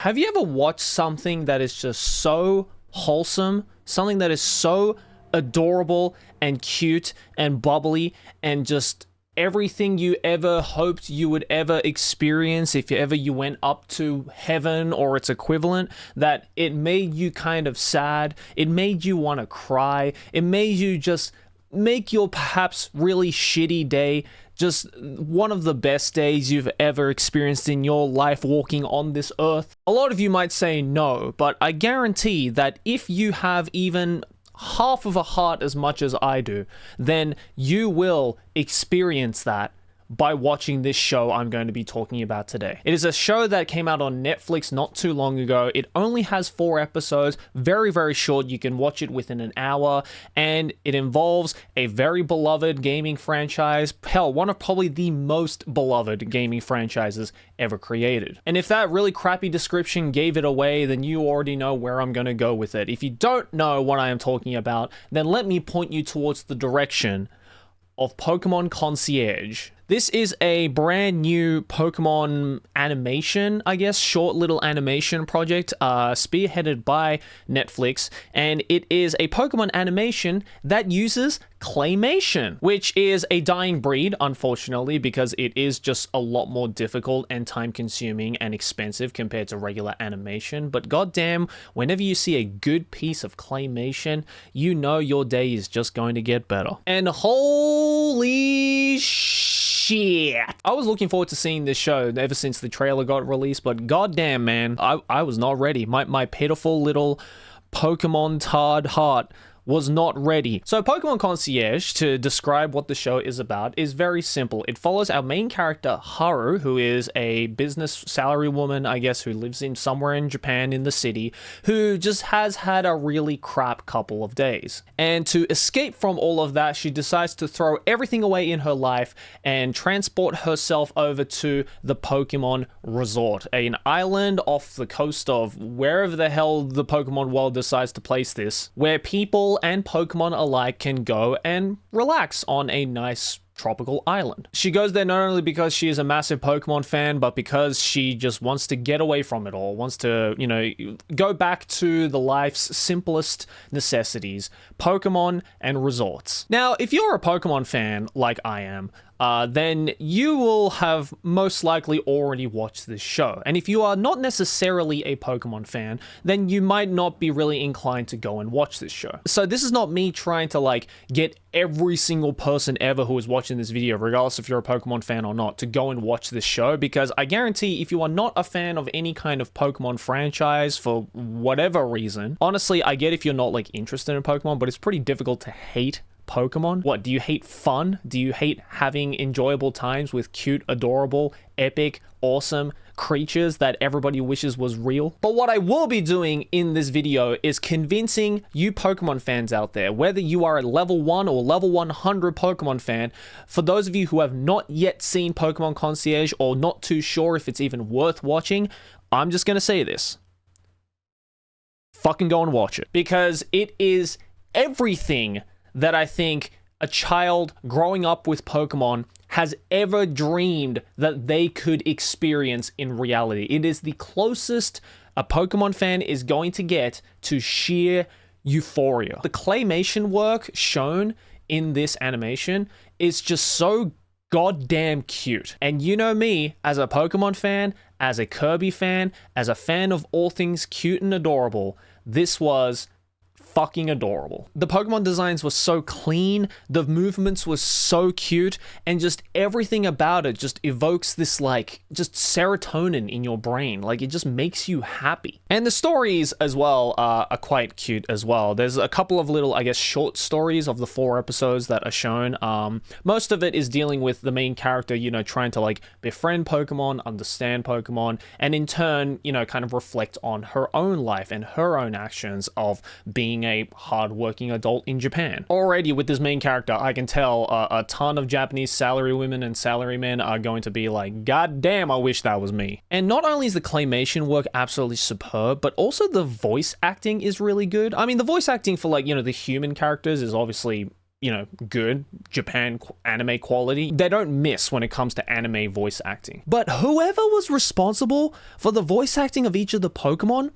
Have you ever watched something that is just so wholesome, something that is so adorable and cute and bubbly and just everything you ever hoped you would ever experience if you went up to heaven or its equivalent, that it made you kind of sad, it made you want to cry, it made you just make your perhaps really shitty day just one of the best days you've ever experienced in your life walking on this earth? A lot of you might say no, but I guarantee that if you have even half of a heart as much as I do, then you will experience that by watching this show I'm going to be talking about today. It is a show that came out on Netflix not too long ago. It only has 4 episodes, very, very short. You can watch it within an hour, and it involves a very beloved gaming franchise. Hell, one of probably the most beloved gaming franchises ever created. And if that really crappy description gave it away, then you already know where I'm going to go with it. If you don't know what I am talking about, then let me point you towards the direction of Pokemon Concierge. This is a brand new Pokemon animation, I guess, short little animation project spearheaded by Netflix, and it is a Pokemon animation that uses claymation, which is a dying breed, unfortunately, because it is just a lot more difficult and time-consuming and expensive compared to regular animation. But goddamn, whenever you see a good piece of claymation, you know your day is just going to get better. And holy shit, I was looking forward to seeing this show ever since the trailer got released, but goddamn, man, I was not ready. My pitiful little Pokemon-tard heart was not ready. So Pokemon Concierge, to describe what the show is about, is very simple. It follows our main character, Haru, who is a business salarywoman, I guess, who lives in somewhere in Japan in the city, who just has had a really crap couple of days. And to escape from all of that, she decides to throw everything away in her life and transport herself over to the Pokemon Resort, an island off the coast of wherever the hell the Pokemon world decides to place this, where people and Pokemon alike can go and relax on a nice tropical island. She goes there not only because she is a massive Pokemon fan, but because she just wants to get away from it all, wants to, you know, go back to the life's simplest necessities, Pokemon and resorts. Now, if you're a Pokemon fan like I am, then you will have most likely already watched this show. And if you are not necessarily a Pokemon fan, then you might not be really inclined to go and watch this show. So this is not me trying to like get every single person ever who is watching this video, regardless if you're a Pokemon fan or not, to go and watch this show, because I guarantee if you are not a fan of any kind of Pokemon franchise for whatever reason, honestly, I get if you're not like interested in Pokemon, but it's pretty difficult to hate Pokemon. What, do you hate fun? Do you hate having enjoyable times with cute, adorable, epic, awesome creatures that everybody wishes was real? But what I will be doing in this video is convincing you Pokemon fans out there, whether you are a level 1 or level 100 Pokemon fan, for those of you who have not yet seen Pokemon Concierge or not too sure if it's even worth watching, I'm just gonna say this. Fucking go and watch it. Because it is everything that I think a child growing up with Pokemon has ever dreamed that they could experience in reality. It is the closest a Pokemon fan is going to get to sheer euphoria. The claymation work shown in this animation is just so goddamn cute. And you know me, as a Pokemon fan, as a Kirby fan, as a fan of all things cute and adorable, this was fucking adorable. The Pokemon designs were so clean, the movements were so cute, and just everything about it just evokes this like just serotonin in your brain. Like, it just makes you happy. And the stories as well are quite cute as well. There's a couple of little, I guess, short stories of the 4 episodes that are shown. Most of it is dealing with the main character, you know, trying to like befriend Pokemon, understand Pokemon, and in turn, you know, kind of reflect on her own life and her own actions of being a hardworking adult in Japan. Already with this main character, I can tell a ton of Japanese salarywomen and salarymen are going to be like, God damn, I wish that was me. And not only is the claymation work absolutely superb, but also the voice acting is really good. I mean, the voice acting for like, you know, the human characters is obviously good Japan anime quality. They don't miss when it comes to anime voice acting. But whoever was responsible for the voice acting of each of the Pokemon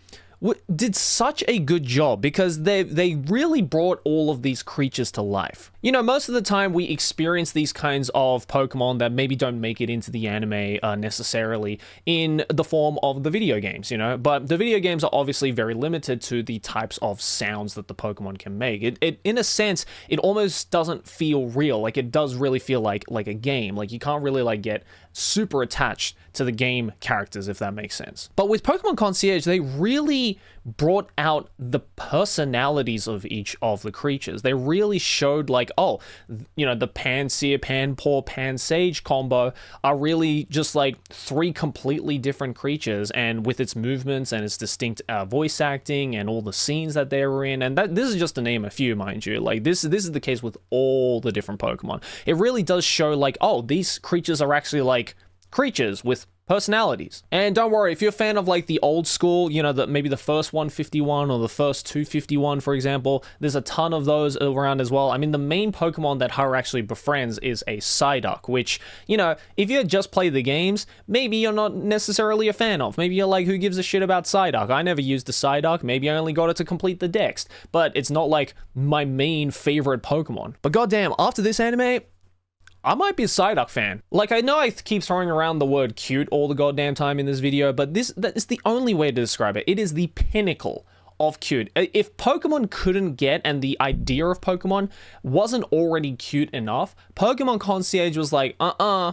did such a good job, because they really brought all of these creatures to life. Most of the time we experience these kinds of Pokemon that maybe don't make it into the anime necessarily in the form of the video games, but the video games are obviously very limited to the types of sounds that the Pokemon can make. It in a sense, it almost doesn't feel real. Like, it does really feel like a game. Like, you can't really like get super attached to the game characters, if that makes sense. But with Pokemon Concierge, they really brought out the personalities of each of the creatures. They really showed like, the Pansear, Panpour, Pansage combo are really just like three completely different creatures, and with its movements and its distinct voice acting and all the scenes that they were in, and this is just to name a few, mind you. Like, this is the case with all the different Pokemon. It really does show like, these creatures are actually like creatures with personalities. And don't worry, if you're a fan of like the old school, maybe the first 151 or the first 251, for example, there's a ton of those around as well. I mean, the main Pokemon that Haru actually befriends is a Psyduck, which, if you just play the games, maybe you're not necessarily a fan of. Maybe you're like, who gives a shit about Psyduck? I never used the Psyduck. Maybe I only got it to complete the Dex, but it's not like my main favorite Pokemon. But goddamn, after this anime, I might be a Psyduck fan. Like, I know I keep throwing around the word cute all the goddamn time in this video, but that is the only way to describe it. It is the pinnacle of cute. If Pokemon couldn't get, and the idea of Pokemon wasn't already cute enough, Pokemon Concierge was like,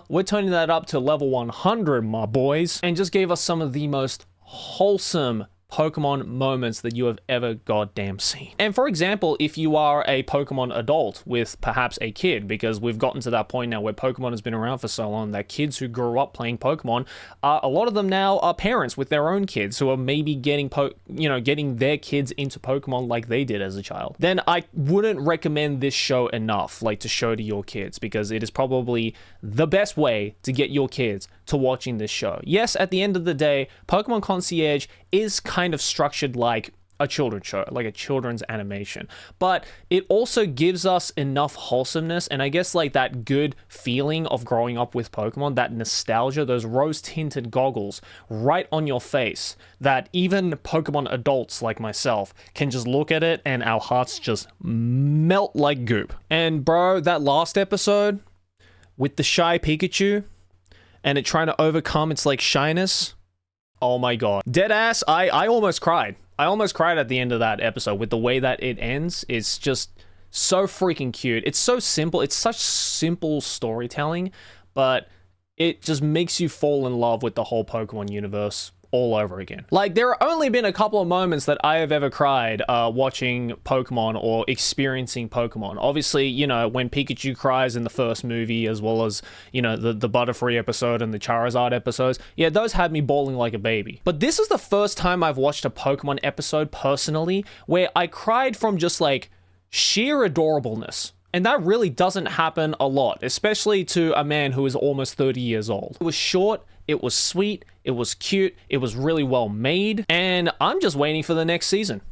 we're turning that up to level 100, my boys, and just gave us some of the most wholesome Pokemon moments that you have ever goddamn seen. And for example, if you are a Pokemon adult with perhaps a kid, because we've gotten to that point now where Pokemon has been around for so long that kids who grew up playing Pokemon, a lot of them now are parents with their own kids who are maybe getting their kids into Pokemon like they did as a child. Then I wouldn't recommend this show enough, like, to show to your kids, because it is probably the best way to get your kids to watching this show. Yes, at the end of the day, Pokemon Concierge is kind of structured like a children's show, like a children's animation, but it also gives us enough wholesomeness and I guess like that good feeling of growing up with Pokemon, that nostalgia, those rose-tinted goggles right on your face, that even Pokemon adults like myself can just look at it and our hearts just melt like goop. And bro, that last episode with the shy Pikachu and it trying to overcome its like shyness, oh my god. Deadass, I almost cried. I almost cried at the end of that episode with the way that it ends. It's just so freaking cute. It's so simple. It's such simple storytelling, but it just makes you fall in love with the whole Pokemon universe all over again. Like, there have only been a couple of moments that I have ever cried watching Pokemon or experiencing Pokemon. Obviously, when Pikachu cries in the first movie, as well as, the Butterfree episode and the Charizard episodes. Yeah, those had me bawling like a baby. But this is the first time I've watched a Pokemon episode personally where I cried from just like sheer adorableness. And that really doesn't happen a lot, especially to a man who is almost 30 years old. It was short, it was sweet, it was cute, it was really well made, and I'm just waiting for the next season.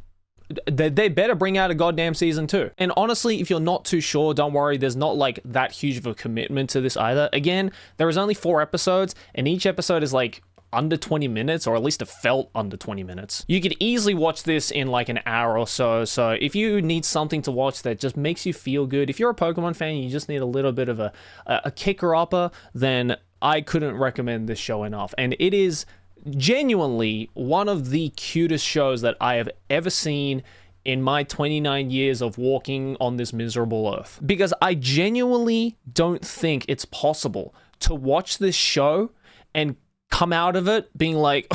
They better bring out a goddamn season 2. And honestly, if you're not too sure, don't worry, there's not like that huge of a commitment to this either. Again, there is only 4 episodes, and each episode is like under 20 minutes, or at least it felt under 20 minutes. You could easily watch this in like an hour or so. So if you need something to watch that just makes you feel good, if you're a Pokemon fan, you just need a little bit of a kicker-upper, then I couldn't recommend this show enough. And it is genuinely one of the cutest shows that I have ever seen in my 29 years of walking on this miserable earth. Because I genuinely don't think it's possible to watch this show and come out of it being like,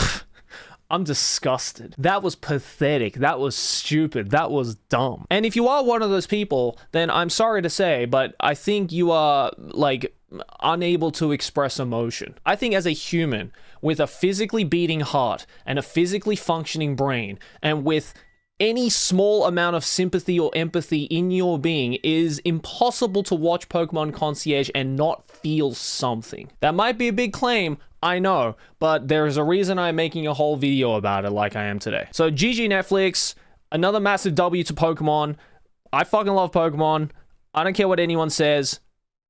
I'm disgusted. That was pathetic. That was stupid. That was dumb. And if you are one of those people, then I'm sorry to say, but I think you are like unable to express emotion. I think as a human with a physically beating heart and a physically functioning brain, and with any small amount of sympathy or empathy in your being, is impossible to watch Pokemon Concierge and not feel something. That might be a big claim, I know, but there's a reason I'm making a whole video about it like I am today. So GG Netflix, another massive W to Pokemon. I fucking love Pokemon. I don't care what anyone says.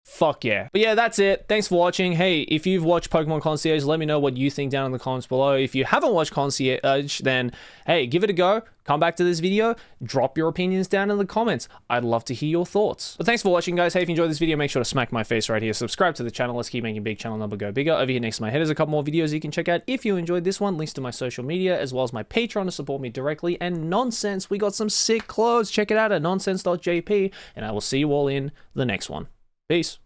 Fuck yeah. But yeah, that's it. Thanks for watching. Hey, if you've watched Pokemon Concierge, let me know what you think down in the comments below. If you haven't watched Concierge, then hey, give it a go. Come back to this video. Drop your opinions down in the comments. I'd love to hear your thoughts. But thanks for watching, guys. Hey, if you enjoyed this video, make sure to smack my face right here. Subscribe to the channel. Let's keep making big channel number go bigger. Over here next to my head is a couple more videos you can check out if you enjoyed this one. Links to my social media, as well as my Patreon to support me directly. And Nonsense, we got some sick clothes. Check it out at nonsense.jp. And I will see you all in the next one. Peace.